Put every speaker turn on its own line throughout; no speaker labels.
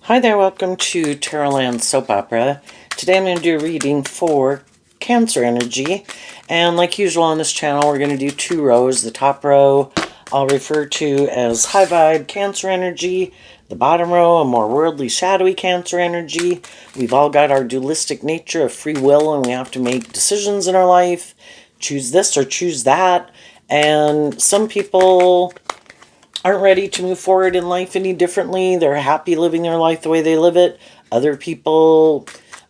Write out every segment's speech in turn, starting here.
Hi there, welcome to Tarotland Soap Opera. Today I'm going to do a reading for Cancer energy. And like usual on this channel, we're going to do two rows. The top row I'll refer to as high vibe Cancer energy. The bottom row, a more worldly, shadowy Cancer energy. We've all got our dualistic nature of free will, and we have to make decisions in our life. Choose this or choose that. And some people aren't ready to move forward in life any differently. They're happy living their life the way they live it. Other people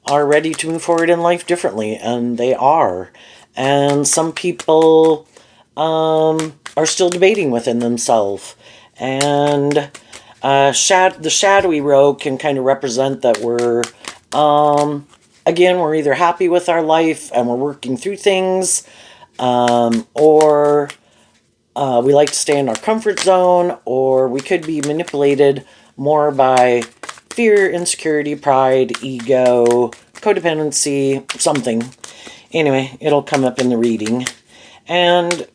are ready to move forward in life differently, and they are. And some people are still debating within themselves. And the shadowy row can kind of represent that we're, again, we're either happy with our life and we're working through things, or we like to stay in our comfort zone, or we could be manipulated more by fear, insecurity, pride, ego, codependency, something. Anyway, it'll come up in the reading. And,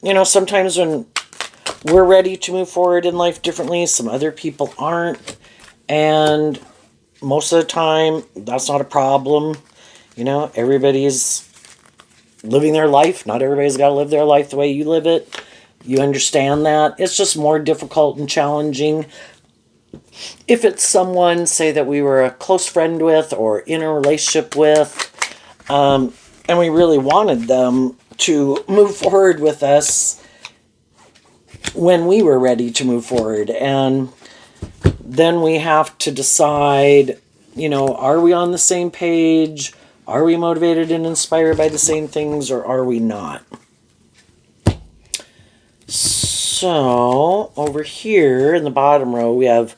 you know, sometimes when we're ready to move forward in life differently, some other people aren't. And most of the time, that's not a problem. You know, everybody's living their life. Not everybody's got to live their life the way you live it. You understand that. It's just more difficult and challenging if it's someone, say, that we were a close friend with or in a relationship with, and we really wanted them to move forward with us when we were ready to move forward. And then we have to decide, you know, are we on the same page? Are we motivated and inspired by the same things, or are we not? So, over here in the bottom row, we have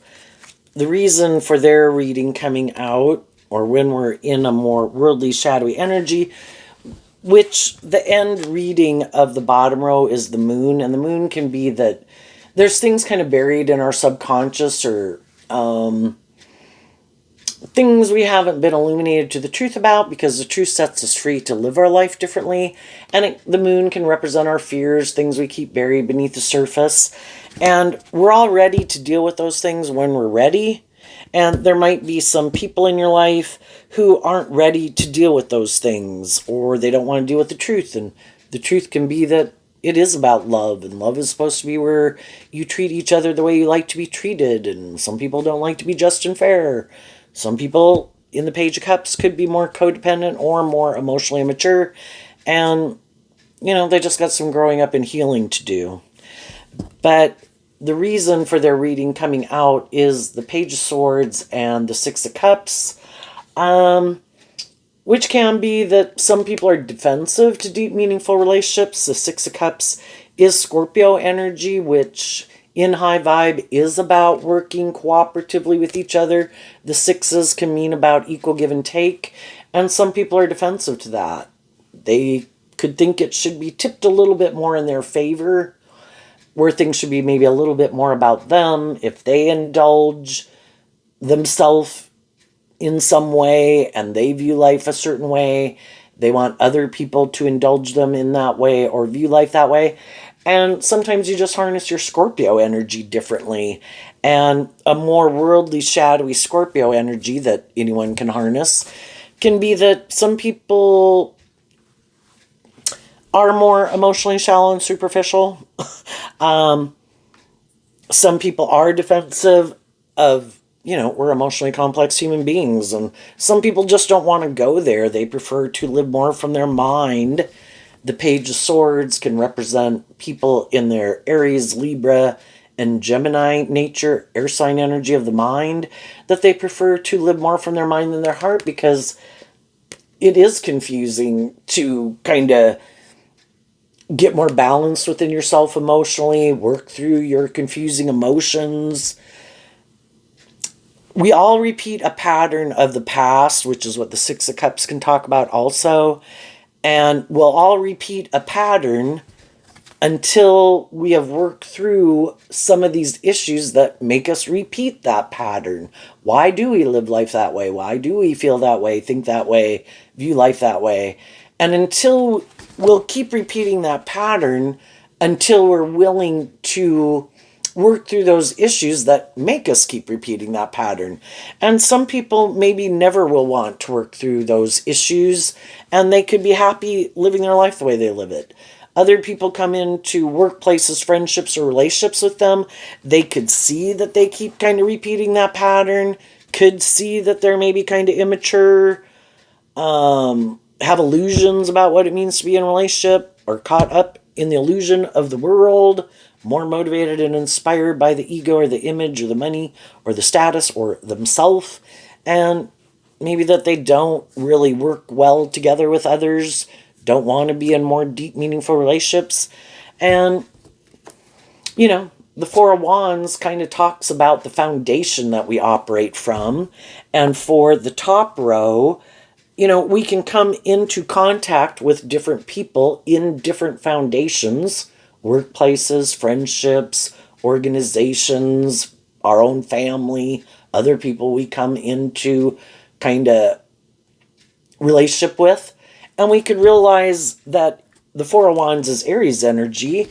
the reason for their reading coming out, or when we're in a more worldly, shadowy energy, which the end reading of the bottom row is the moon. And the moon can be that there's things kind of buried in our subconscious, or things we haven't been illuminated to the truth about, because the truth sets us free to live our life differently. And the moon can represent our fears, things we keep buried beneath the surface. And we're all ready to deal with those things when we're ready. And there might be some people in your life who aren't ready to deal with those things, or they don't want to deal with the truth. And the truth can be that it is about love, and love is supposed to be where you treat each other the way you like to be treated. And some people don't like to be just and fair. Some people in the Page of Cups could be more codependent or more emotionally immature. And, you know, they just got some growing up and healing to do. But the reason for their reading coming out is the Page of Swords and the Six of Cups, which can be that some people are defensive to deep, meaningful relationships. The Six of Cups is Scorpio energy, which in high vibe is about working cooperatively with each other. The sixes can mean about equal give and take, and some people are defensive to that. They could think it should be tipped a little bit more in their favor, where things should be maybe a little bit more about them. If they indulge themselves in some way and they view life a certain way, they want other people to indulge them in that way or view life that way. And sometimes you just harness your Scorpio energy differently. And a more worldly, shadowy Scorpio energy that anyone can harness can be that some people are more emotionally shallow and superficial. Some people are defensive of, you know, we're emotionally complex human beings. And some people just don't want to go there. They prefer to live more from their mind. The Page of Swords can represent people in their Aries, Libra, and Gemini nature, air sign energy of the mind, that they prefer to live more from their mind than their heart, because it is confusing to kind of get more balanced within yourself emotionally, work through your confusing emotions. We all repeat a pattern of the past, which is what the Six of Cups can talk about also. And we'll all repeat a pattern until we have worked through some of these issues that make us repeat that pattern. Why do we live life that way? Why do we feel that way, think that way, view life that way? And until we'll keep repeating that pattern until we're willing to work through those issues that make us keep repeating that pattern. And some people maybe never will want to work through those issues, and they could be happy living their life the way they live it. Other people come into workplaces, friendships, or relationships with them. They could see that they keep kind of repeating that pattern, could see that they're maybe kind of immature, have illusions about what it means to be in a relationship, or caught up in the illusion of the world, more motivated and inspired by the ego or the image or the money or the status or themselves, and maybe that they don't really work well together with others, don't want to be in more deep, meaningful relationships. And, the Four of Wands kind of talks about the foundation that we operate from. And for the top row, we can come into contact with different people in different foundations, workplaces, friendships, organizations, our own family, other people we come into kind of relationship with. And we could realize that the Four of Wands is Aries energy,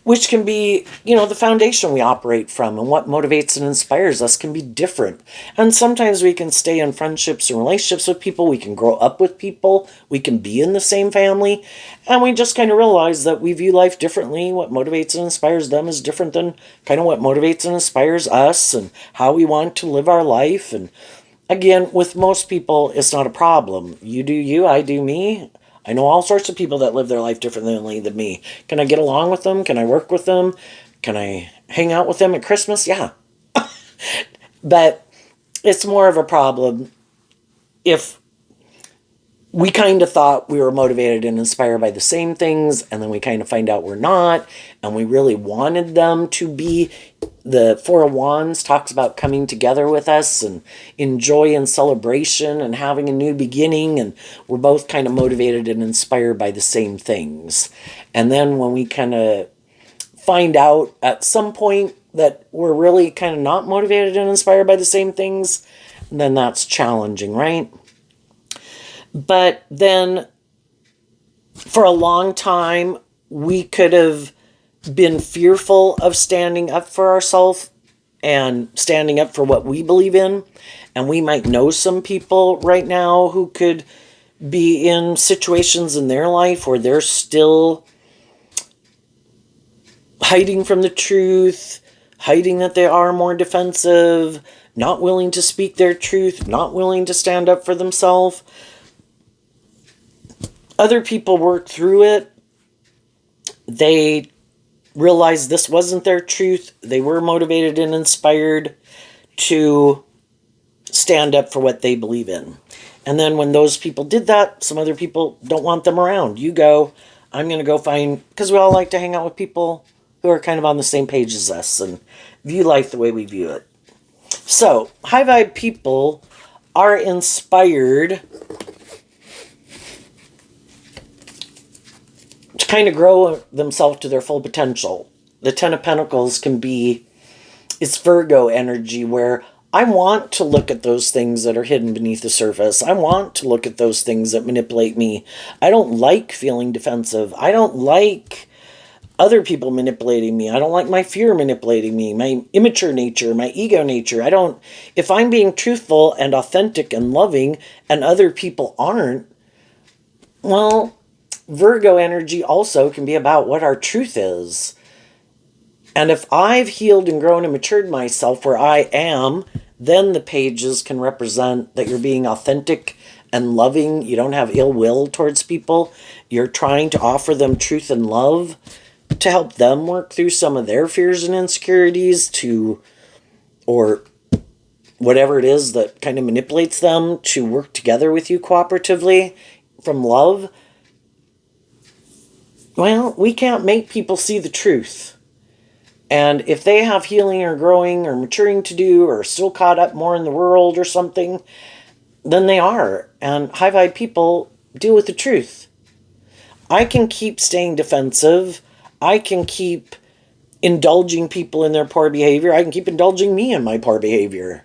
which can be, the foundation we operate from, and what motivates and inspires us can be different. And sometimes we can stay in friendships and relationships with people, we can grow up with people, we can be in the same family, and we just kind of realize that we view life differently. What motivates and inspires them is different than kind of what motivates and inspires us, and how we want to live our life. And again, with most people, it's not a problem. You do you, I do me. I know all sorts of people that live their life differently than me. Can I get along with them? Can I work with them? Can I hang out with them at Christmas? Yeah. But it's more of a problem if we kind of thought we were motivated and inspired by the same things, and then we kind of find out we're not, and we really wanted them to be. The Four of Wands talks about coming together with us and in joy and celebration and having a new beginning, and we're both kind of motivated and inspired by the same things. And then when we kind of find out at some point that we're really kind of not motivated and inspired by the same things, then that's challenging, right? But then for a long time, we could have been fearful of standing up for ourselves and standing up for what we believe in. And we might know some people right now who could be in situations in their life where they're still hiding from the truth, hiding that they are more defensive, not willing to speak their truth, not willing to stand up for themselves. Other people work through it. They realized this wasn't their truth. They were motivated and inspired to stand up for what they believe in. And then when those people did that, some other people don't want them around. You go, I'm going to go find, because we all like to hang out with people who are kind of on the same page as us and view life the way we view it. So, high vibe people are inspired to kind of grow themselves to their full potential. The Ten of Pentacles can be, it's Virgo energy, where I want to look at those things that are hidden beneath the surface. I want to look at those things that manipulate me. I don't like feeling defensive. I don't like other people manipulating me. I don't like my fear manipulating me, my immature nature, my ego nature. If I'm being truthful and authentic and loving and other people aren't, well, Virgo energy also can be about what our truth is. And if I've healed and grown and matured myself where I am, then the pages can represent that you're being authentic and loving. You don't have ill will towards people. You're trying to offer them truth and love to help them work through some of their fears and insecurities, or whatever it is that kind of manipulates them to work together with you cooperatively from love. Well, we can't make people see the truth. And if they have healing or growing or maturing to do, or still caught up more in the world or something, then they are. And high vibe people deal with the truth. I can keep staying defensive. I can keep indulging people in their poor behavior. I can keep indulging me in my poor behavior.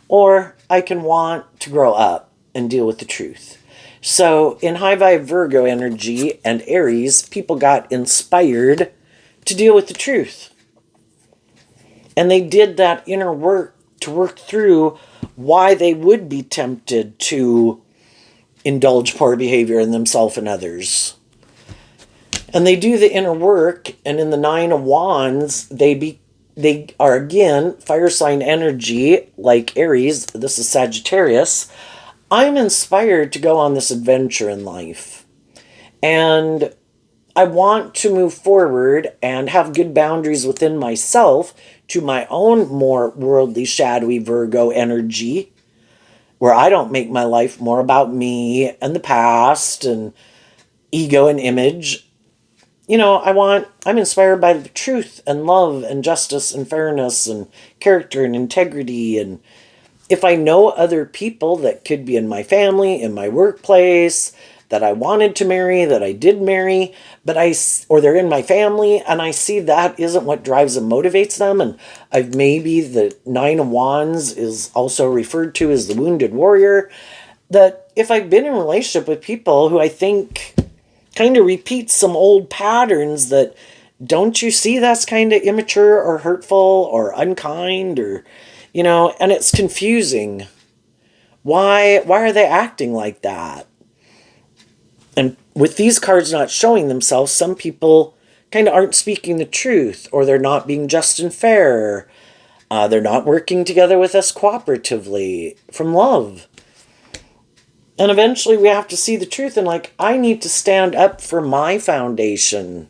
Or I can want to grow up and deal with the truth. So in high vibe Virgo energy and Aries, people got inspired to deal with the truth. And they did that inner work to work through why they would be tempted to indulge poor behavior in themselves and others. And they do the inner work, and in the Nine of Wands, they are again fire sign energy, like Aries. This is Sagittarius. I'm inspired to go on this adventure in life. And I want to move forward and have good boundaries within myself to my own more worldly, shadowy Virgo energy, where I don't make my life more about me and the past and ego and image. You know, I'm inspired by the truth and love and justice and fairness and character and integrity. And if I know other people that could be in my family, in my workplace, that I wanted to marry, that I did marry, or they're in my family, and I see that isn't what drives and motivates them, and maybe the Nine of Wands is also referred to as the wounded warrior, that if I've been in a relationship with people who I think kind of repeat some old patterns, that don't you see that's kind of immature or hurtful or unkind, or, and it's confusing. Why are they acting like that? And with these cards not showing themselves, some people kind of aren't speaking the truth, or they're not being just and fair. They're not working together with us cooperatively from love. And eventually we have to see the truth and I need to stand up for my foundation.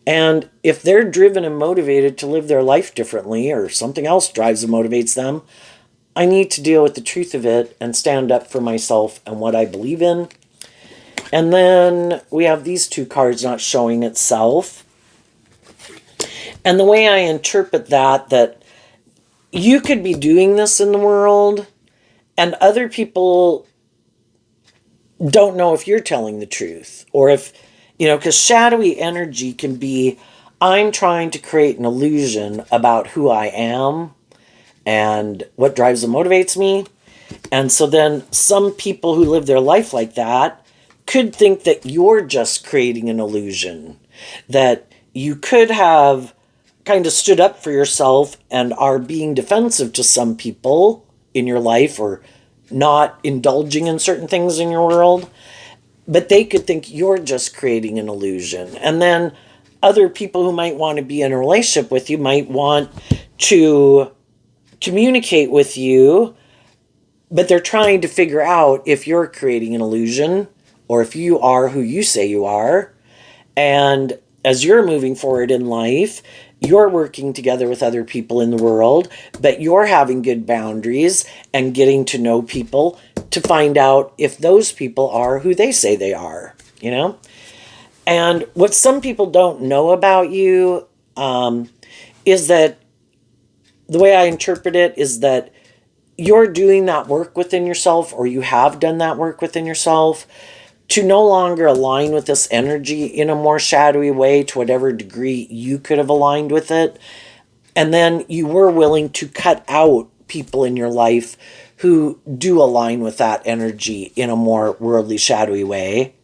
And if they're driven and motivated to live their life differently, or something else drives and motivates them, I need to deal with the truth of it and stand up for myself and what I believe in. And then we have these two cards not showing itself. And the way I interpret that you could be doing this in the world and other people don't know if you're telling the truth, or if, because shadowy energy can be, I'm trying to create an illusion about who I am and what drives and motivates me. And so then some people who live their life like that could think that you're just creating an illusion, that you could have kind of stood up for yourself and are being defensive to some people in your life, or not indulging in certain things in your world, but they could think you're just creating an illusion. And then other people who might want to be in a relationship with you might want to communicate with you, but they're trying to figure out if you're creating an illusion or if you are who you say you are. And as you're moving forward in life, you're working together with other people in the world, but you're having good boundaries and getting to know people to find out if those people are who they say they are, And what some people don't know about you is that the way I interpret it is that you're doing that work within yourself, or you have done that work within yourself, to no longer align with this energy in a more shadowy way to whatever degree you could have aligned with it. And then you were willing to cut out people in your life who do align with that energy in a more worldly, shadowy way.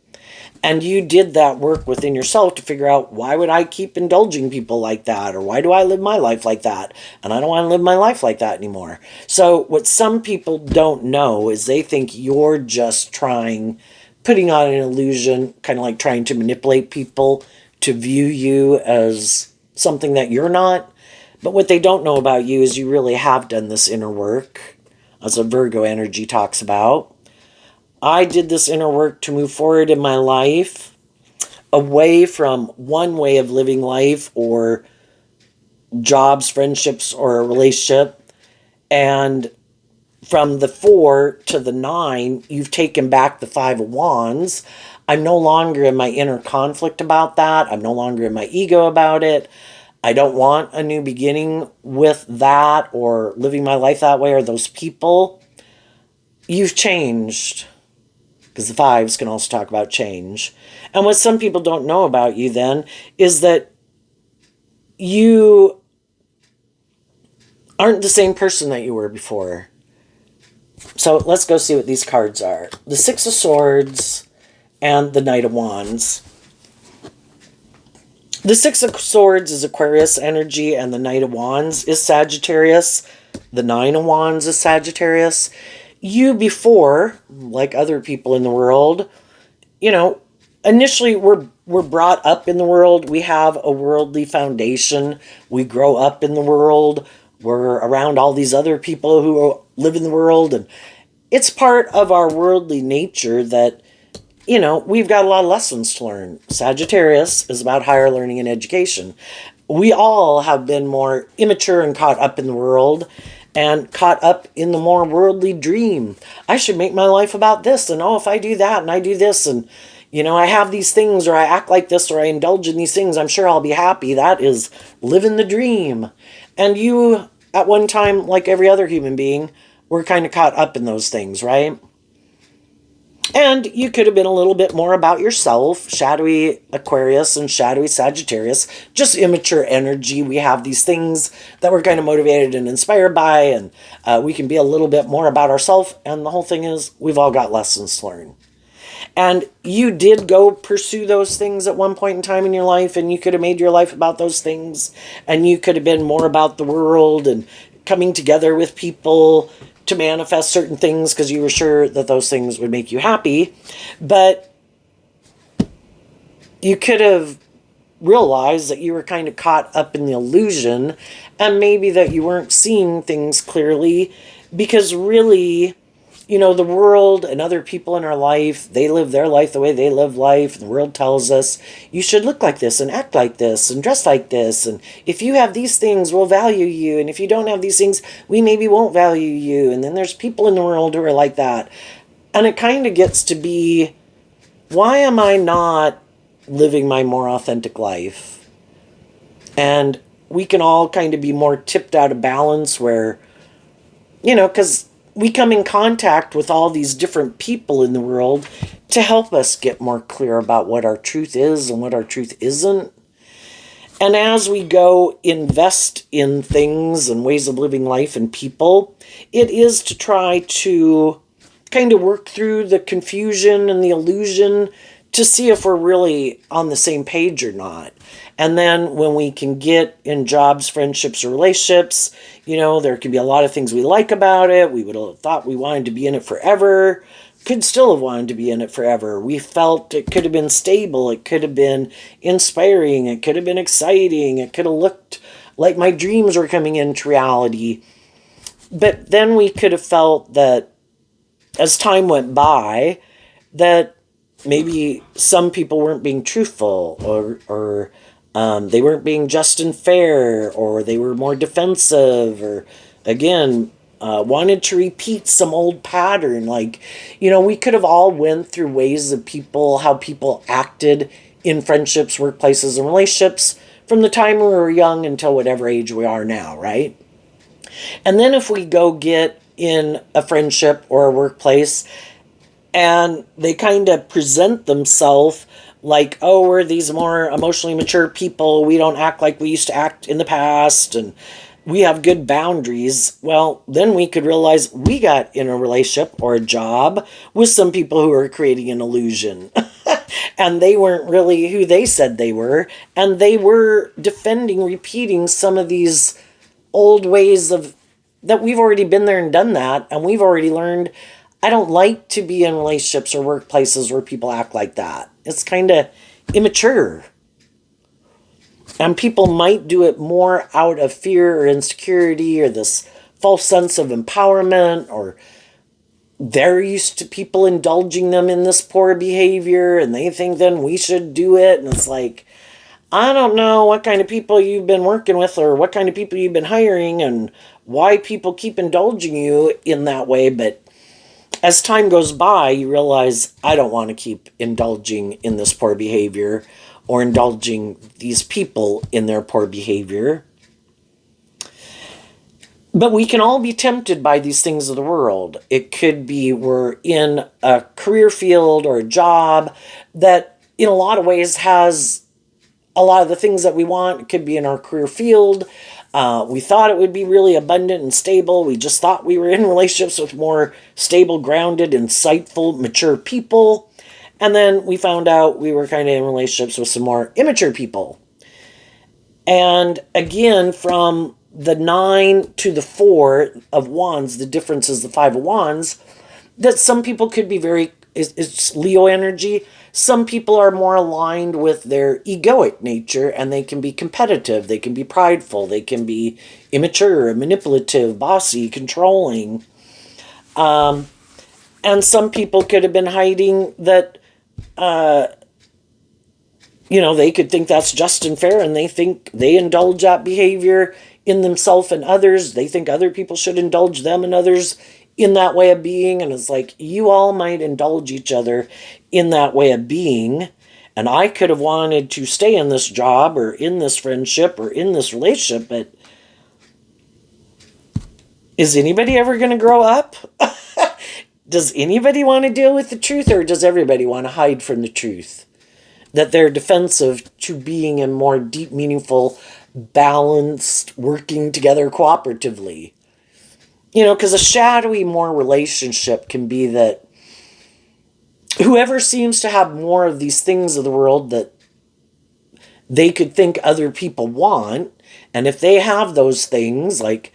And you did that work within yourself to figure out, why would I keep indulging people like that? Or why do I live my life like that? And I don't want to live my life like that anymore. So what some people don't know is they think you're just putting on an illusion, kind of like trying to manipulate people to view you as something that you're not. But what they don't know about you is you really have done this inner work, as a Virgo energy talks about. I did this inner work to move forward in my life, away from one way of living life, or jobs, friendships, or a relationship. And from the 4 to the 9, you've taken back the 5 of Wands. I'm no longer in my inner conflict about that. I'm no longer in my ego about it. I don't want a new beginning with that, or living my life that way, or those people. You've changed. Because the 5s can also talk about change. And what some people don't know about you then is that you aren't the same person that you were before. So let's go see what these cards are. The 6 of Swords and the Knight of Wands. The Six of Swords is Aquarius energy, and the Knight of Wands is Sagittarius. The Nine of Wands is Sagittarius. You before, like other people in the world, you know, initially we're brought up in the world. We have a worldly foundation. We grow up in the world. We're around all these other people who live in the world, and it's part of our worldly nature that, we've got a lot of lessons to learn. Sagittarius is about higher learning and education. We all have been more immature and caught up in the world and caught up in the more worldly dream. I should make my life about this, and if I do that and I do this, and I have these things, or I act like this, or I indulge in these things, I'm sure I'll be happy. That is living the dream. And you, at one time, like every other human being, were kind of caught up in those things, right? And you could have been a little bit more about yourself, shadowy Aquarius and shadowy Sagittarius, just immature energy. We have these things that we're kind of motivated and inspired by, and we can be a little bit more about ourselves. And the whole thing is, we've all got lessons to learn. And you did go pursue those things at one point in time in your life, and you could have made your life about those things, and you could have been more about the world and coming together with people to manifest certain things because you were sure that those things would make you happy. But you could have realized that you were kind of caught up in the illusion, and maybe that you weren't seeing things clearly, because really, the world and other people in our life, they live their life the way they live life. The world tells us, you should look like this and act like this and dress like this. And if you have these things, we'll value you. And if you don't have these things, we maybe won't value you. And then there's people in the world who are like that. And it kind of gets to be, why am I not living my more authentic life? And we can all kind of be more tipped out of balance where, because we come in contact with all these different people in the world to help us get more clear about what our truth is and what our truth isn't. And as we go invest in things and ways of living life and people, it is to try to kind of work through the confusion and the illusion to see if we're really on the same page or not. And then when we can get in jobs, friendships, or relationships, there could be a lot of things we like about it. We would have thought we wanted to be in it forever. Could still have wanted to be in it forever. We felt it could have been stable. It could have been inspiring. It could have been exciting. It could have looked like my dreams were coming into reality. But then we could have felt that as time went by, that maybe some people weren't being truthful, or they weren't being just and fair, or they were more defensive, or again, wanted to repeat some old pattern. Like, we could have all went through ways of how people acted in friendships, workplaces, and relationships from the time we were young until whatever age we are now, right? And then if we go get in a friendship or a workplace, and they kind of present themselves like, oh, we're these more emotionally mature people. We don't act like we used to act in the past, and we have good boundaries. Well, then we could realize we got in a relationship or a job with some people who are creating an illusion. And they weren't really who they said they were. And they were repeating some of these old ways that we've already been there and done that. And we've already learned, I don't like to be in relationships or workplaces where people act like that. It's kind of immature. And people might do it more out of fear or insecurity or this false sense of empowerment, or they're used to people indulging them in this poor behavior and they think then we should do it. And it's like, I don't know what kind of people you've been working with or what kind of people you've been hiring and why people keep indulging you in that way. But as time goes by, you realize, I don't want to keep indulging in this poor behavior or indulging these people in their poor behavior. But we can all be tempted by these things of the world. It could be we're in a career field or a job that in a lot of ways has a lot of the things that we want. It could be in our career field. We thought it would be really abundant and stable. We just thought we were in relationships with more stable, grounded, insightful, mature people. And then we found out we were kind of in relationships with some more immature people. And again, from the 9 to the 4 of wands, the difference is the 5 of wands, that some people could be very, it's Leo energy. Some people are more aligned with their egoic nature, and they can be competitive, they can be prideful, they can be immature, manipulative, bossy, controlling. And some people could have been hiding that, they could think that's just and fair, and they think they indulge that behavior in themselves and others. They think other people should indulge them and others in that way of being. And it's like, you all might indulge each other in that way of being. And I could have wanted to stay in this job or in this friendship or in this relationship, but is anybody ever going to grow up? Does anybody want to deal with the truth, or does everybody want to hide from the truth? That they're defensive to being in more deep, meaningful, balanced, working together cooperatively. Because a shadowy, more relationship can be that whoever seems to have more of these things of the world that they could think other people want, and if they have those things, like,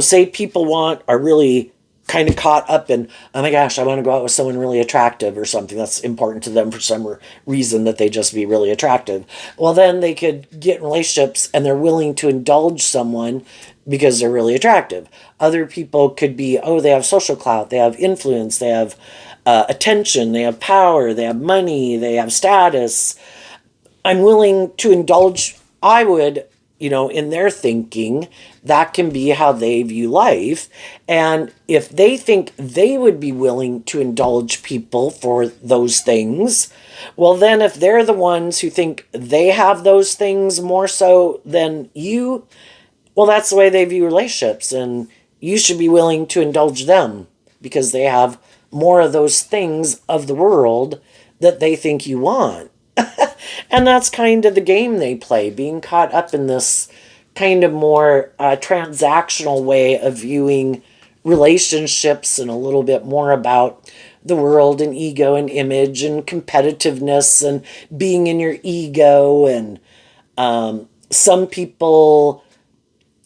say people are really kind of caught up in, oh my gosh, I want to go out with someone really attractive or something that's important to them for some reason, that they just be really attractive. Well, then they could get in relationships and they're willing to indulge someone because they're really attractive. Other people could be, they have social clout, they have influence, they have attention, they have power, they have money, they have status. I'm willing to indulge, I would, in their thinking, that can be how they view life. And if they think they would be willing to indulge people for those things, well, then if they're the ones who think they have those things more so than you, well, that's the way they view relationships. And you should be willing to indulge them because they have more of those things of the world that they think you want. And that's kind of the game they play, being caught up in this kind of more transactional way of viewing relationships, and a little bit more about the world and ego and image and competitiveness and being in your ego. And some people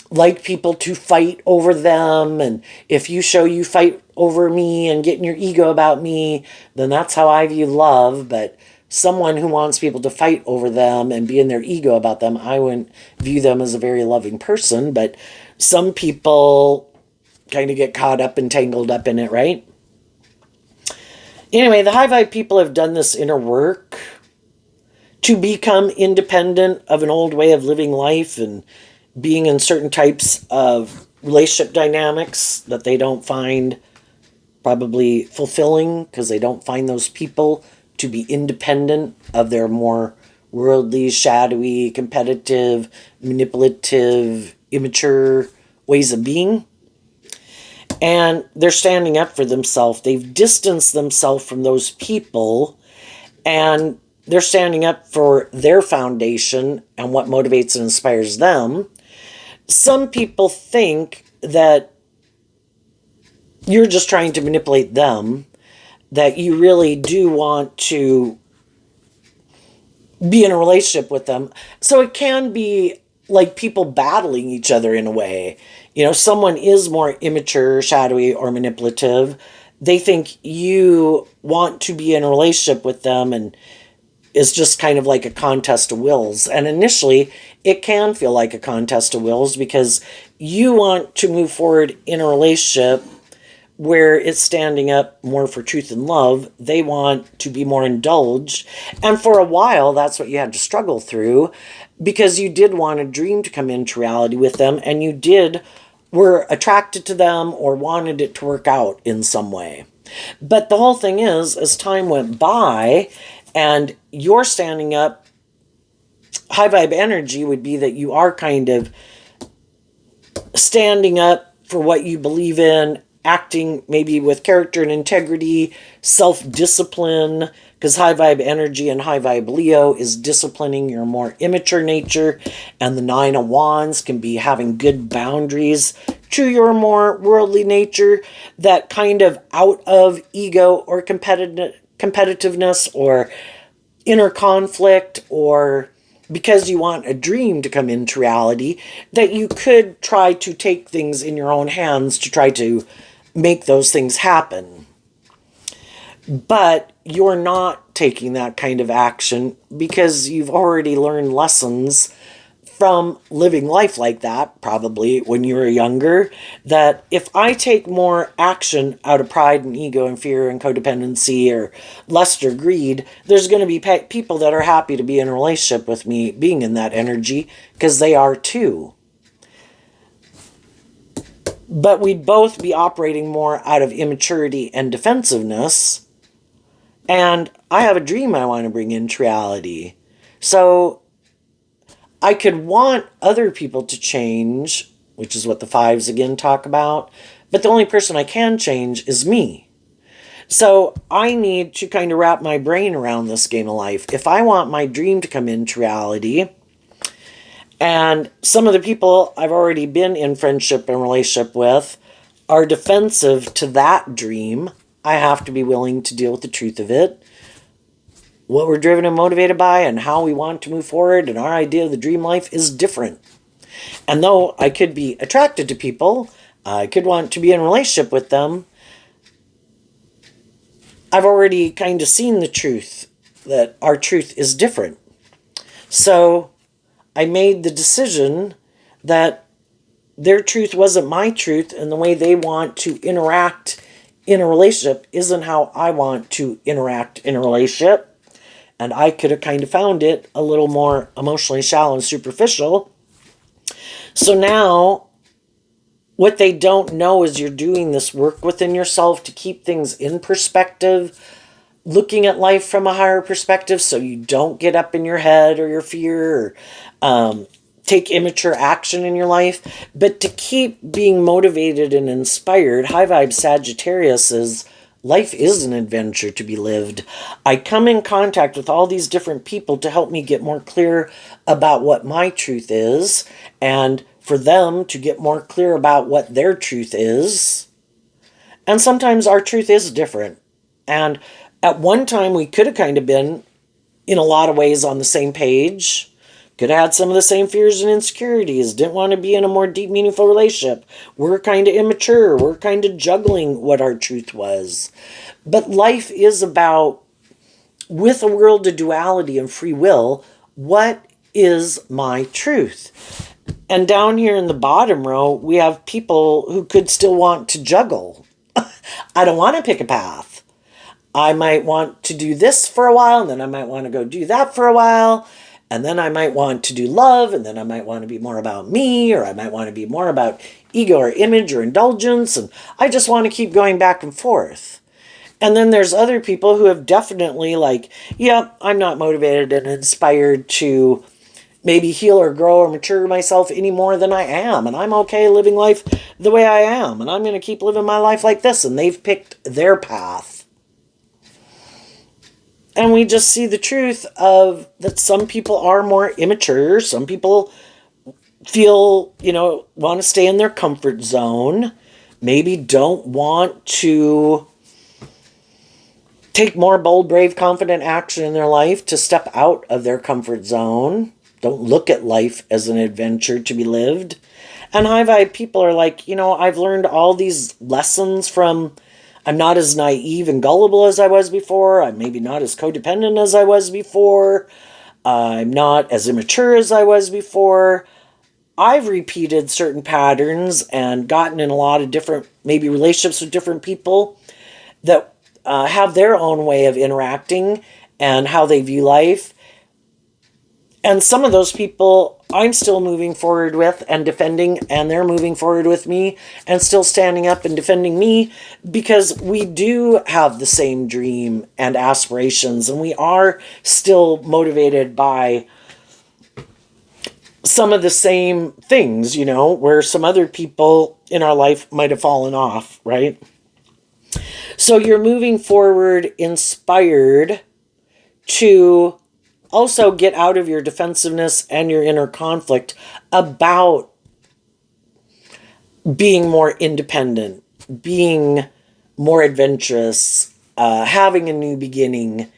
like people to fight over them, and if you show you fight over me and get in your ego about me, then that's how I view love. But someone who wants people to fight over them and be in their ego about them, I wouldn't view them as a very loving person. But some people kind of get caught up and tangled up in it, right? Anyway, the high vibe people have done this inner work to become independent of an old way of living life and being in certain types of relationship dynamics that they don't find probably fulfilling, because they don't find those people to be independent of their more worldly, shadowy, competitive, manipulative, immature ways of being. And they're standing up for themselves. They've distanced themselves from those people, and they're standing up for their foundation and what motivates and inspires them. Some people think that you're just trying to manipulate them, that you really do want to be in a relationship with them. So it can be like people battling each other in a way. Someone is more immature, shadowy, or manipulative. They think you want to be in a relationship with them, and it's just kind of like a contest of wills. And initially, it can feel like a contest of wills because you want to move forward in a relationship where it's standing up more for truth and love. They want to be more indulged. And for a while, that's what you had to struggle through, because you did want a dream to come into reality with them, and you were attracted to them or wanted it to work out in some way. But the whole thing is, as time went by and you're standing up, high vibe energy would be that you are kind of standing up for what you believe in, acting maybe with character and integrity, self-discipline, because high vibe energy and high vibe Leo is disciplining your more immature nature, and the 9 of Wands can be having good boundaries to your more worldly nature, that kind of out of ego or competitiveness or inner conflict or because you want a dream to come into reality, that you could try to take things in your own hands to try to make those things happen. But you're not taking that kind of action because you've already learned lessons from living life like that, probably when you were younger, that if I take more action out of pride and ego and fear and codependency or lust or greed, there's going to be people that are happy to be in a relationship with me being in that energy because they are too. But we'd both be operating more out of immaturity and defensiveness. And I have a dream I want to bring into reality. So I could want other people to change, which is what the fives again talk about, but the only person I can change is me. So I need to kind of wrap my brain around this game of life. If I want my dream to come into reality, and some of the people I've already been in friendship and relationship with are defensive to that dream, I have to be willing to deal with the truth of it, what we're driven and motivated by, and how we want to move forward, and our idea of the dream life is different. And though I could be attracted to people, I could want to be in a relationship with them, I've already kind of seen the truth, that our truth is different. So I made the decision that their truth wasn't my truth, and the way they want to interact in a relationship isn't how I want to interact in a relationship. And I could have kind of found it a little more emotionally shallow and superficial. So now, what they don't know is you're doing this work within yourself to keep things in perspective, looking at life from a higher perspective so you don't get up in your head or your fear or take immature action in your life. But to keep being motivated and inspired, high vibe Sagittarius is life is an adventure to be lived. I come in contact with all these different people to help me get more clear about what my truth is, and for them to get more clear about what their truth is. And sometimes our truth is different. And at one time we could have kind of been, in a lot of ways, on the same page. Could have had some of the same fears and insecurities. Didn't want to be in a more deep, meaningful relationship. We're kind of immature. We're kind of juggling what our truth was. But life is about, with a world of duality and free will, what is my truth? And down here in the bottom row, we have people who could still want to juggle. I don't want to pick a path. I might want to do this for a while, and then I might want to go do that for a while. And then I might want to do love, and then I might want to be more about me, or I might want to be more about ego or image or indulgence, and I just want to keep going back and forth. And then there's other people who have definitely I'm not motivated and inspired to maybe heal or grow or mature myself any more than I am, and I'm okay living life the way I am, and I'm going to keep living my life like this, and they've picked their path. And we just see the truth of that some people are more immature. Some people feel, want to stay in their comfort zone. Maybe don't want to take more bold, brave, confident action in their life to step out of their comfort zone. Don't look at life as an adventure to be lived. And high vibe people are like, I've learned all these lessons from, I'm not as naive and gullible as I was before. I'm maybe not as codependent as I was before. I'm not as immature as I was before. I've repeated certain patterns and gotten in a lot of different, maybe relationships with different people that have their own way of interacting and how they view life. And some of those people I'm still moving forward with and defending, and they're moving forward with me and still standing up and defending me, because we do have the same dream and aspirations, and we are still motivated by some of the same things, where some other people in our life might have fallen off, right? So you're moving forward inspired to also get out of your defensiveness and your inner conflict about being more independent, being more adventurous, having a new beginning.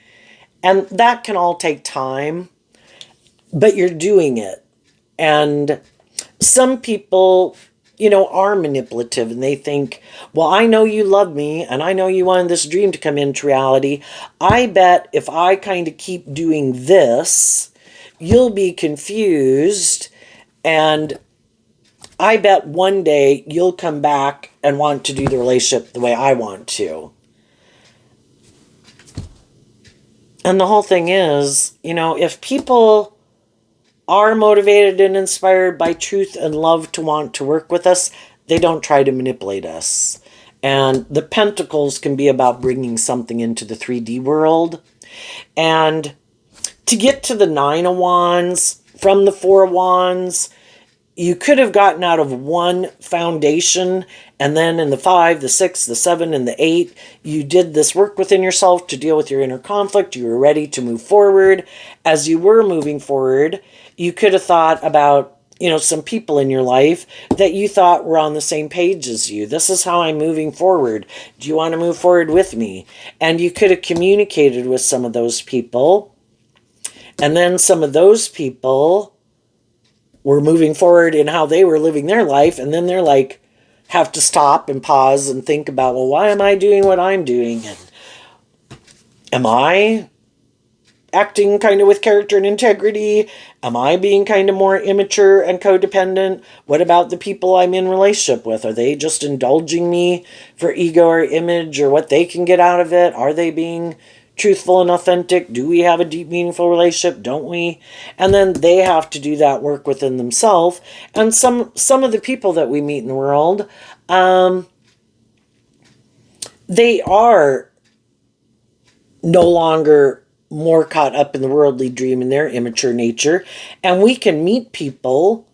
And that can all take time. but you're doing it. And some people, are manipulative and they think, well, I know you love me and I know you wanted this dream to come into reality. I bet if I kind of keep doing this, you'll be confused, and I bet one day you'll come back and want to do the relationship the way I want to. And the whole thing is, if people are motivated and inspired by truth and love to want to work with us, they don't try to manipulate us. And the pentacles can be about bringing something into the 3D world. And to get to the 9 of Wands from the 4 of Wands, you could have gotten out of one foundation, and then in the 5, the 6, the 7, and the 8, you did this work within yourself to deal with your inner conflict. You were ready to move forward. As you were moving forward, you could have thought about, some people in your life that you thought were on the same page as you. This is how I'm moving forward. Do you want to move forward with me? And you could have communicated with some of those people. And then some of those people were moving forward in how they were living their life, and then they're like, have to stop and pause and think about, well, why am I doing what I'm doing? And am I acting kind of with character and integrity? Am I being kind of more immature and codependent? What about the people I'm in relationship with? Are they just indulging me for ego or image or what they can get out of it? Are they being truthful and authentic? Do we have a deep, meaningful relationship? Don't we? And then they have to do that work within themselves. And some of the people that we meet in the world, they are no longer more caught up in the worldly dream and their immature nature. And we can meet people,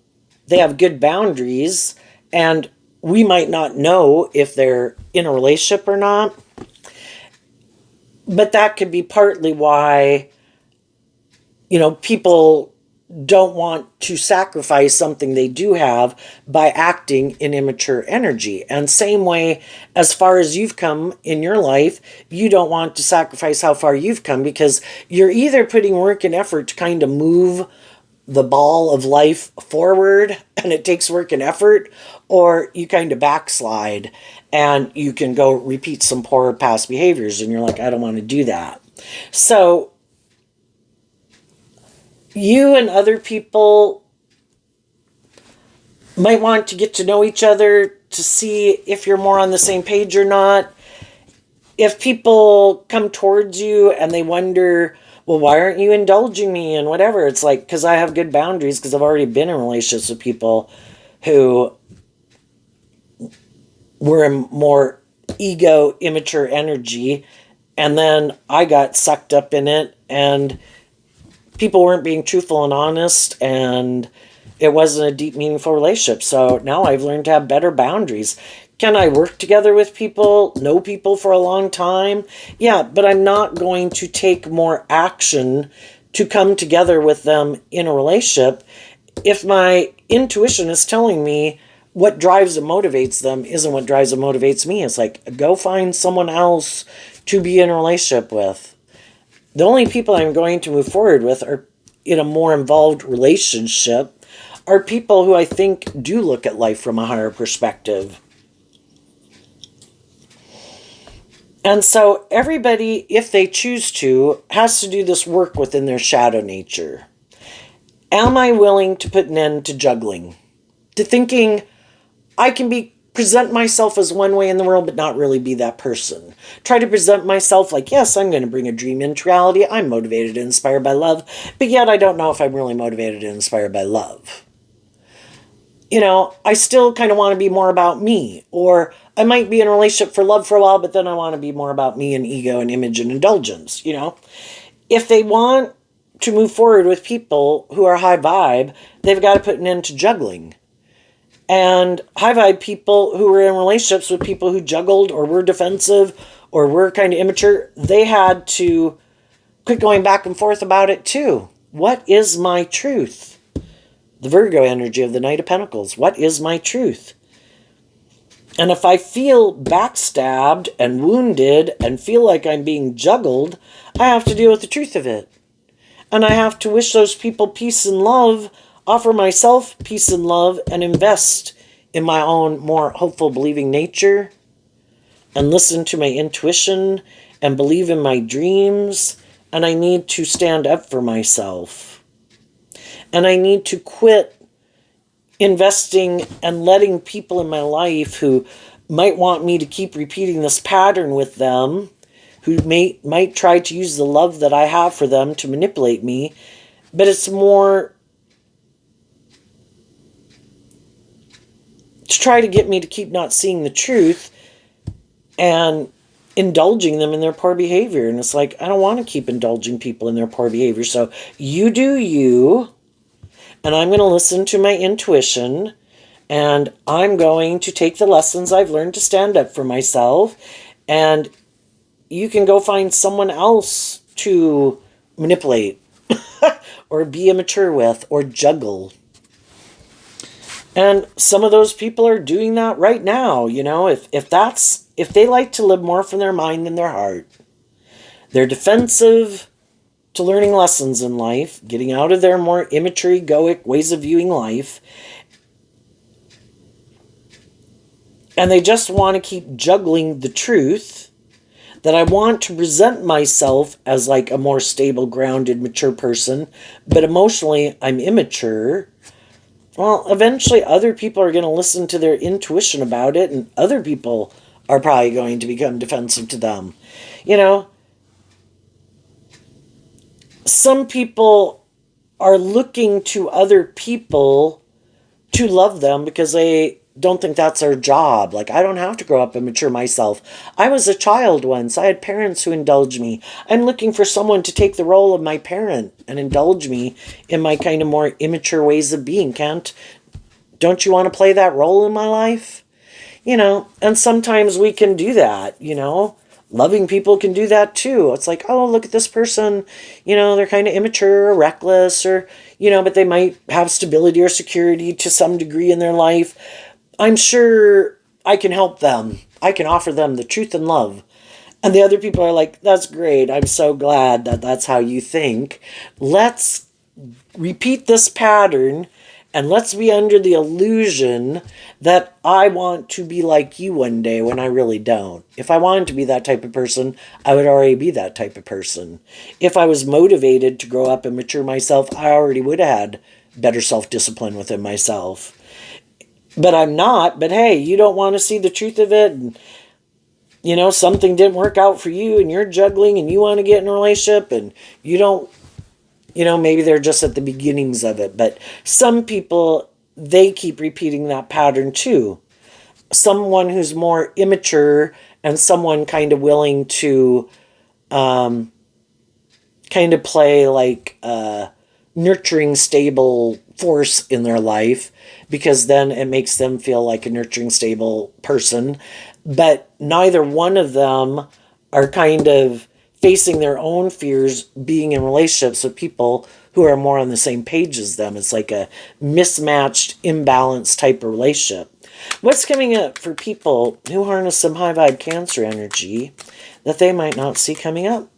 they have good boundaries, and we might not know if they're in a relationship or not. But that could be partly why, people don't want to sacrifice something they do have by acting in immature energy. And same way, as far as you've come in your life, you don't want to sacrifice how far you've come, because you're either putting work and effort to kind of move the ball of life forward, and it takes work and effort, or you kind of backslide and you can go repeat some poor past behaviors and you're like, I don't want to do that. So you and other people might want to get to know each other to see if you're more on the same page or not. If people come towards you and they wonder, well, why aren't you indulging me and whatever? It's like, because I have good boundaries, because I've already been in relationships with people who were in more ego, immature energy. And then I got sucked up in it, and people weren't being truthful and honest, and it wasn't a deep, meaningful relationship. So now I've learned to have better boundaries. Can I work together with people, know people for a long time? Yeah, but I'm not going to take more action to come together with them in a relationship if my intuition is telling me what drives and motivates them isn't what drives and motivates me. It's like, go find someone else to be in a relationship with. The only people I'm going to move forward with are in a more involved relationship are people who I think do look at life from a higher perspective. And so everybody, if they choose to, has to do this work within their shadow nature. Am I willing to put an end to juggling? To thinking I can present myself as one way in the world, but not really be that person. Try to present myself like, yes, I'm going to bring a dream into reality. I'm motivated and inspired by love, but yet I don't know if I'm really motivated and inspired by love. I still kind of want to be more about me, or I might be in a relationship for love for a while, but then I want to be more about me and ego and image and indulgence. If they want to move forward with people who are high vibe, they've got to put an end to juggling. And high vibe people who were in relationships with people who juggled or were defensive or were kind of immature, they had to quit going back and forth about it too. What is my truth? The Virgo energy of the Knight of Pentacles. What is my truth? And if I feel backstabbed and wounded and feel like I'm being juggled, I have to deal with the truth of it. And I have to wish those people peace and love, offer myself peace and love, and invest in my own more hopeful, believing nature, and listen to my intuition and believe in my dreams. And I need to stand up for myself. And I need to quit investing and letting people in my life who might want me to keep repeating this pattern with them, who might try to use the love that I have for them to manipulate me. But it's more to try to get me to keep not seeing the truth and indulging them in their poor behavior. And it's like, I don't want to keep indulging people in their poor behavior. So you do you, and I'm going to listen to my intuition, and I'm going to take the lessons I've learned to stand up for myself, and you can go find someone else to manipulate or be immature with or juggle. And some of those people are doing that right now. You know, if they like to live more from their mind than their heart, they're defensive to learning lessons in life, getting out of their more immature, egoic ways of viewing life, and they just want to keep juggling the truth that I want to present myself as like a more stable, grounded, mature person, but emotionally I'm immature. Well, eventually other people are going to listen to their intuition about it, and other people are probably going to become defensive to them. You know, some people are looking to other people to love them because they don't think that's their job. Like, I don't have to grow up and mature myself. I was a child once. I had parents who indulged me. I'm looking for someone to take the role of my parent and indulge me in my kind of more immature ways of being. Don't you want to play that role in my life? You know, and sometimes we can do that, you know. Loving people can do that too. It's like, oh, look at this person, you know, they're kind of immature or reckless, or, you know, but they might have stability or security to some degree in their life. I'm sure I can help them. I can offer them the truth and love. And the other people are like, that's great. I'm so glad that that's how you think. Let's repeat this pattern, and let's be under the illusion that I want to be like you one day when I really don't. If I wanted to be that type of person, I would already be that type of person. If I was motivated to grow up and mature myself, I already would have had better self-discipline within myself. But I'm not. But hey, you don't want to see the truth of it, and you know, something didn't work out for you, and you're juggling, and you want to get in a relationship, and you don't, you know, maybe they're just at the beginnings of it. But some people, they keep repeating that pattern too. Someone who's more immature and someone kind of willing to kind of play like a nurturing, stable force in their life, because then it makes them feel like a nurturing, stable person. But neither one of them are kind of facing their own fears being in relationships with people who are more on the same page as them. It's like a mismatched, imbalanced type of relationship. What's coming up for people who harness some high vibe Cancer energy that they might not see coming up?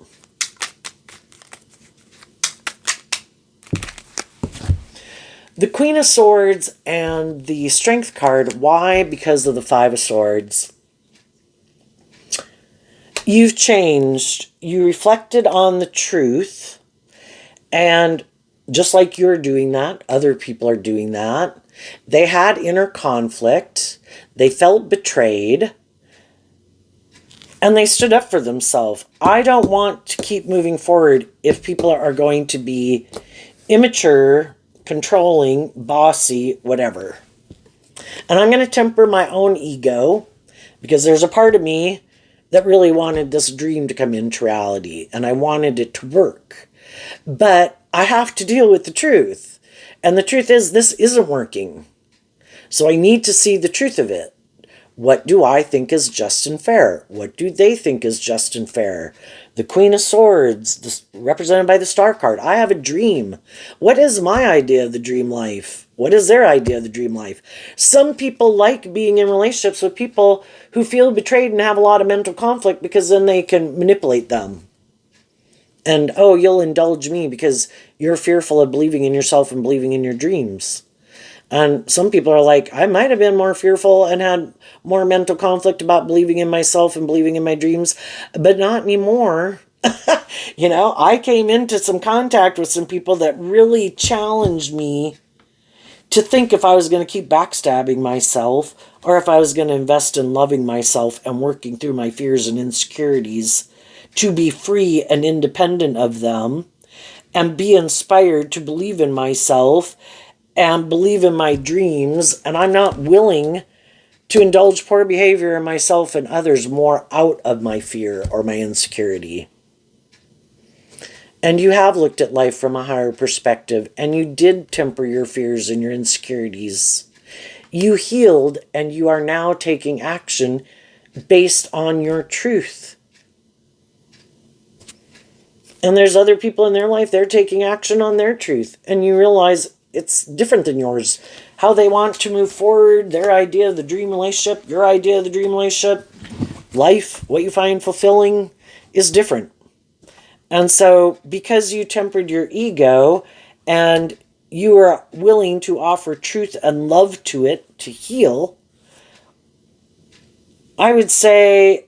The Queen of Swords and the Strength card. Why? Because of the Five of Swords. You've changed. You reflected on the truth. And just like you're doing that, other people are doing that. They had inner conflict. They felt betrayed. And they stood up for themselves. I don't want to keep moving forward if people are going to be immature, controlling, bossy, whatever. And I'm going to temper my own ego, because there's a part of me that really wanted this dream to come into reality, and I wanted it to work. But I have to deal with the truth. And the truth is, this isn't working. So I need to see the truth of it. What do I think is just and fair? What do they think is just and fair? The Queen of Swords, represented by the Star card. I have a dream. What is my idea of the dream life? What is their idea of the dream life? Some people like being in relationships with people who feel betrayed and have a lot of mental conflict, because then they can manipulate them. And, oh, you'll indulge me because you're fearful of believing in yourself and believing in your dreams. And some people are like, I might have been more fearful and had more mental conflict about believing in myself and believing in my dreams, but not anymore. I came into some contact with some people that really challenged me to think if I was going to keep backstabbing myself or if I was going to invest in loving myself and working through my fears and insecurities to be free and independent of them and be inspired to believe in myself and believe in my dreams. And I'm not willing to indulge poor behavior in myself and others more out of my fear or my insecurity. And you have looked at life from a higher perspective, and you did temper your fears and your insecurities. You healed, and you are now taking action based on your truth. And there's other people in their life, they're taking action on their truth, and you realize it's different than yours. How they want to move forward, their idea of the dream relationship, your idea of the dream relationship, life, what you find fulfilling is different. And so because you tempered your ego and you are willing to offer truth and love to it to heal, I would say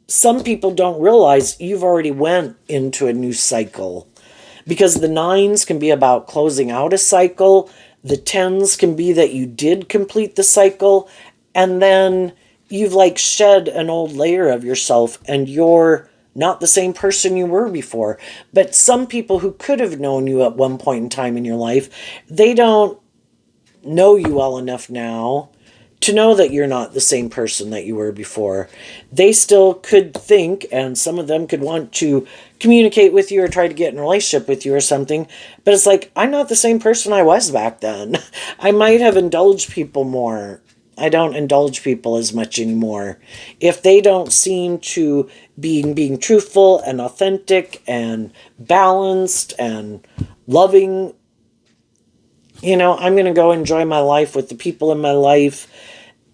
some people don't realize you've already went into a new cycle. Because the 9s can be about closing out a cycle. The 10s can be that you did complete the cycle. And then you've like shed an old layer of yourself and you're not the same person you were before. But some people who could have known you at one point in time in your life, they don't know you well enough now to know that you're not the same person that you were before. They still could think, and some of them could want to communicate with you or try to get in a relationship with you or something, but it's like, I'm not the same person I was back then. I might have indulged people more. I don't indulge people as much anymore. If they don't seem to be being truthful and authentic and balanced and loving, I'm going to go enjoy my life with the people in my life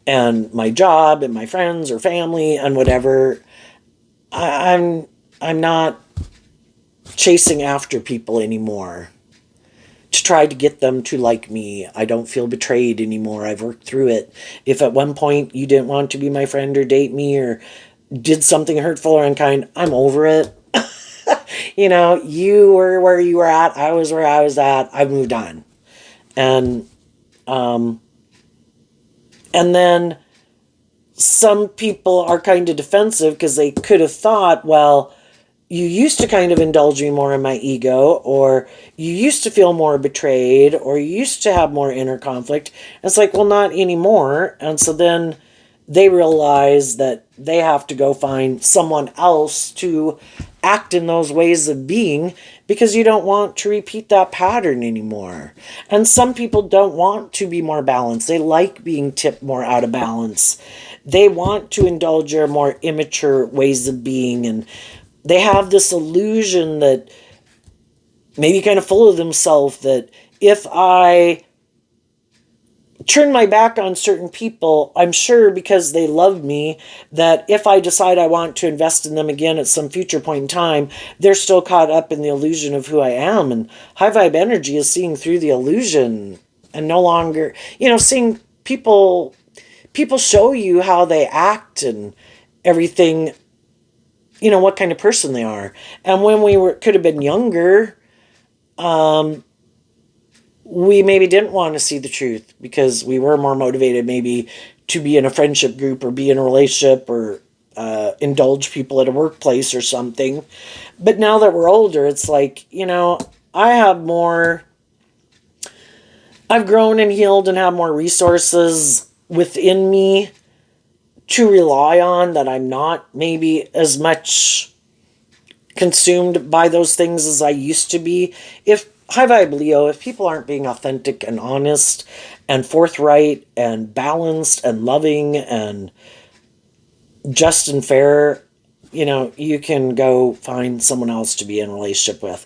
and my job and my friends or family and whatever. I'm not chasing after people anymore to try to get them to like me. I don't feel betrayed anymore. I've worked through it. If at one point you didn't want to be my friend or date me or did something hurtful or unkind, I'm over it. You were where you were at. I was where I was at. I've moved on. And then some people are kind of defensive because they could have thought, well, you used to kind of indulge me more in my ego, or you used to feel more betrayed, or you used to have more inner conflict. And it's like, well, not anymore. And so then they realize that they have to go find someone else to act in those ways of being because you don't want to repeat that pattern anymore. And some people don't want to be more balanced. They like being tipped more out of balance. They want to indulge your more immature ways of being, and they have this illusion that maybe kind of full of themselves that if I turn my back on certain people, I'm sure because they love me, that if I decide I want to invest in them again at some future point in time, they're still caught up in the illusion of who I am. And high vibe energy is seeing through the illusion and no longer, seeing people show you how they act and everything, what kind of person they are. And when could have been younger, we maybe didn't want to see the truth because we were more motivated maybe to be in a friendship group or be in a relationship or indulge people at a workplace or something. But now that we're older, it's like, I've grown and healed and have more resources within me to rely on, that I'm not maybe as much consumed by those things as I used to be. If high vibe Leo, if people aren't being authentic and honest and forthright and balanced and loving and just and fair, you can go find someone else to be in a relationship with.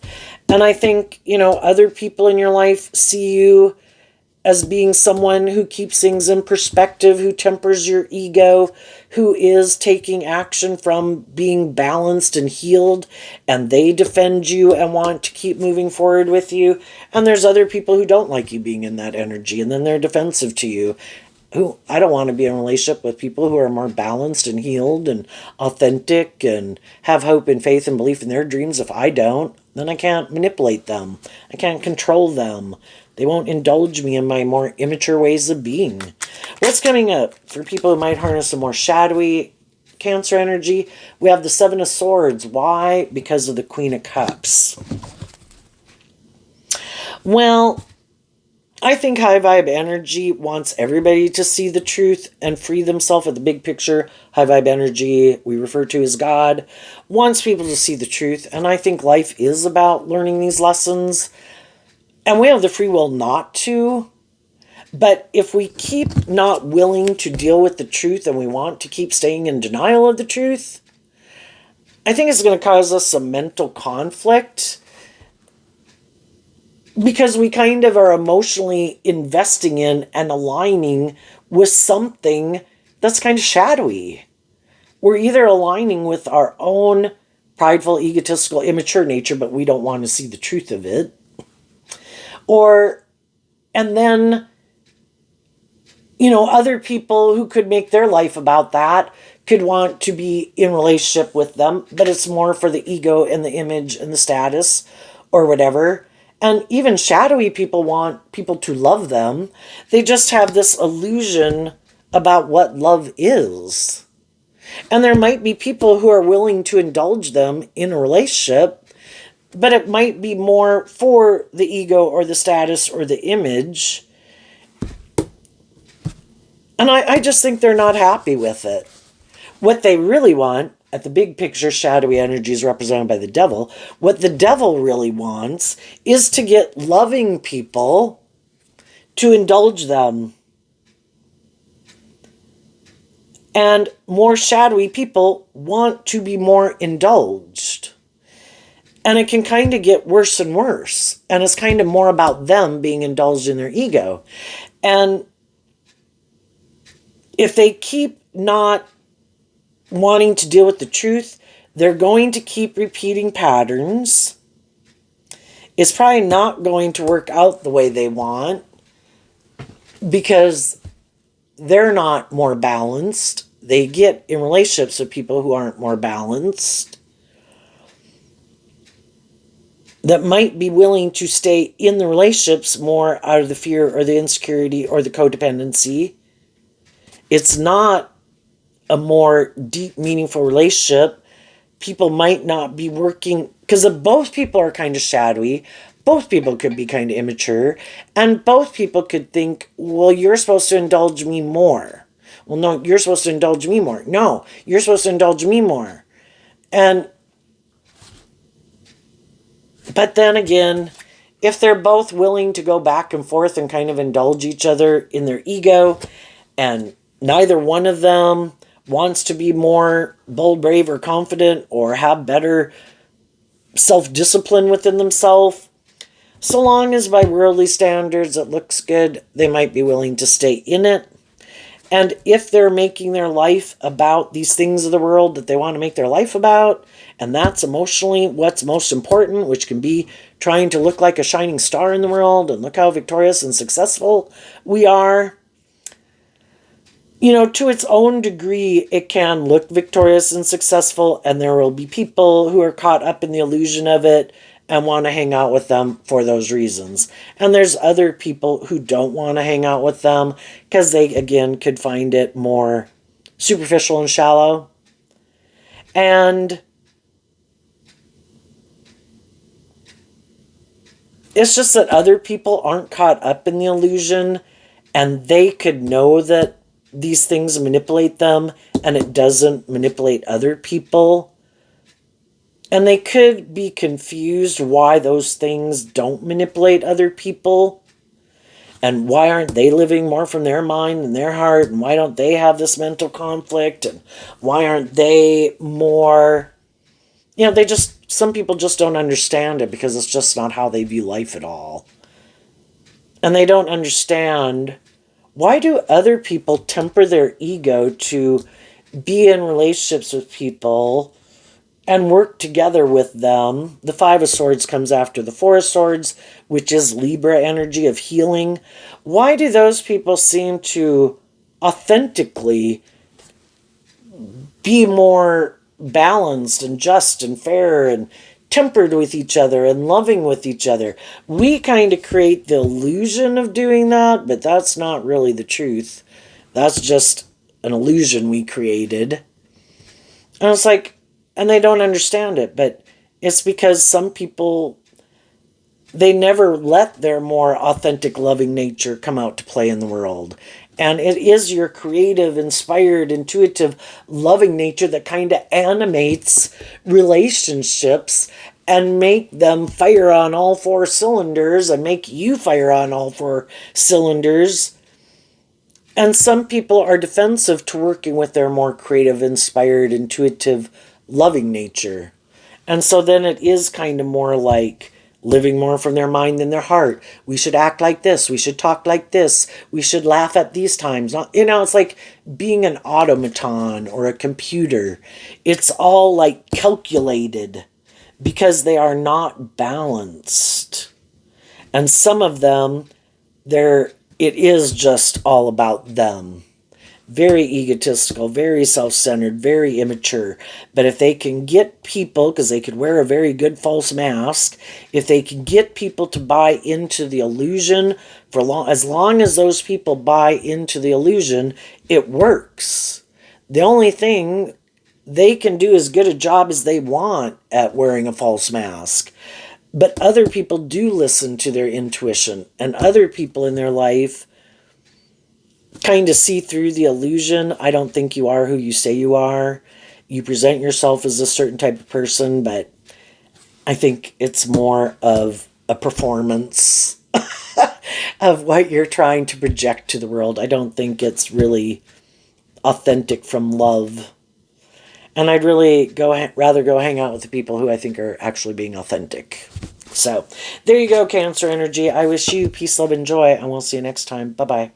And I think, other people in your life see you as being someone who keeps things in perspective, who tempers your ego, who is taking action from being balanced and healed, and they defend you and want to keep moving forward with you. And there's other people who don't like you being in that energy, and then they're defensive to you. Who I don't want to be in a relationship with people who are more balanced and healed and authentic and have hope and faith and belief in their dreams. If I don't, then I can't manipulate them. I can't control them. They won't indulge me in my more immature ways of being. What's coming up for people who might harness a more shadowy Cancer energy? We have the Seven of Swords. Why? Because of the Queen of Cups. Well, I think high vibe energy wants everybody to see the truth and free themselves of the big picture. High vibe energy, we refer to as God, wants people to see the truth. And I think life is about learning these lessons. And we have the free will not to. But if we keep not willing to deal with the truth and we want to keep staying in denial of the truth, I think it's going to cause us some mental conflict. Because we kind of are emotionally investing in and aligning with something that's kind of shadowy. We're either aligning with our own prideful, egotistical, immature nature, but we don't want to see the truth of it. And then, other people who could make their life about that could want to be in relationship with them, but it's more for the ego and the image and the status or whatever. And even shadowy people want people to love them. They just have this illusion about what love is. And there might be people who are willing to indulge them in a relationship, but it might be more for the ego or the status or the image. And I just think they're not happy with it. What they really want, at the big picture, shadowy energy is represented by the devil. What the devil really wants is to get loving people to indulge them. And more shadowy people want to be more indulged. And it can kind of get worse and worse. And it's kind of more about them being indulged in their ego. And if they keep not wanting to deal with the truth, they're going to keep repeating patterns. It's probably not going to work out the way they want because they're not more balanced. They get in relationships with people who aren't more balanced, that might be willing to stay in the relationships more out of the fear or the insecurity or the codependency. It's not a more deep, meaningful relationship. People might not be working, because both people are kind of shadowy. Both people could be kind of immature. And both people could think, well, you're supposed to indulge me more. Well, no, you're supposed to indulge me more. No, you're supposed to indulge me more. But then again, if they're both willing to go back and forth and kind of indulge each other in their ego, and neither one of them wants to be more bold, brave, or confident, or have better self-discipline within themselves, so long as by worldly standards it looks good, they might be willing to stay in it. And if they're making their life about these things of the world that they want to make their life about, and that's emotionally what's most important, which can be trying to look like a shining star in the world, and look how victorious and successful we are, to its own degree, it can look victorious and successful, and there will be people who are caught up in the illusion of it and want to hang out with them for those reasons. And there's other people who don't want to hang out with them because they, again, could find it more superficial and shallow. And it's just that other people aren't caught up in the illusion, and they could know that these things manipulate them and it doesn't manipulate other people. And they could be confused why those things don't manipulate other people. And why aren't they living more from their mind and their heart? And why don't they have this mental conflict? And why aren't they more... some people just don't understand it because it's just not how they view life at all. And they don't understand, why do other people temper their ego to be in relationships with people and work together with them? The Five of Swords comes after the Four of Swords, which is Libra energy of healing. Why do those people seem to authentically be more balanced and just and fair and tempered with each other and loving with each other? We kind of create the illusion of doing that, but that's not really the truth. That's just an illusion we created. And it's like, and they don't understand it, but it's because some people, they never let their more authentic, loving nature come out to play in the world. And it is your creative, inspired, intuitive, loving nature that kind of animates relationships and make them fire on all four cylinders and make you fire on all four cylinders. And some people are defensive to working with their more creative, inspired, intuitive, loving nature. And so then it is kind of more like living more from their mind than their heart. We should act like this. We should talk like this. We should laugh at these times. It's like being an automaton or a computer. It's all like calculated because they are not balanced. And some of them, it is just all about them. Very egotistical, very self-centered, very immature. But if they can get people, because they could wear a very good false mask, if they can get people to buy into the illusion, as long as those people buy into the illusion, it works. The only thing, they can do as good a job as they want at wearing a false mask. But other people do listen to their intuition, and other people in their life kind of see through the illusion. I don't think you are who you say you are. You present yourself as a certain type of person, but I think it's more of a performance of what you're trying to project to the world. I don't think it's really authentic from love. And I'd really rather go hang out with the people who I think are actually being authentic. So there you go, Cancer energy. I wish you peace, love, and joy, and we'll see you next time. Bye-bye.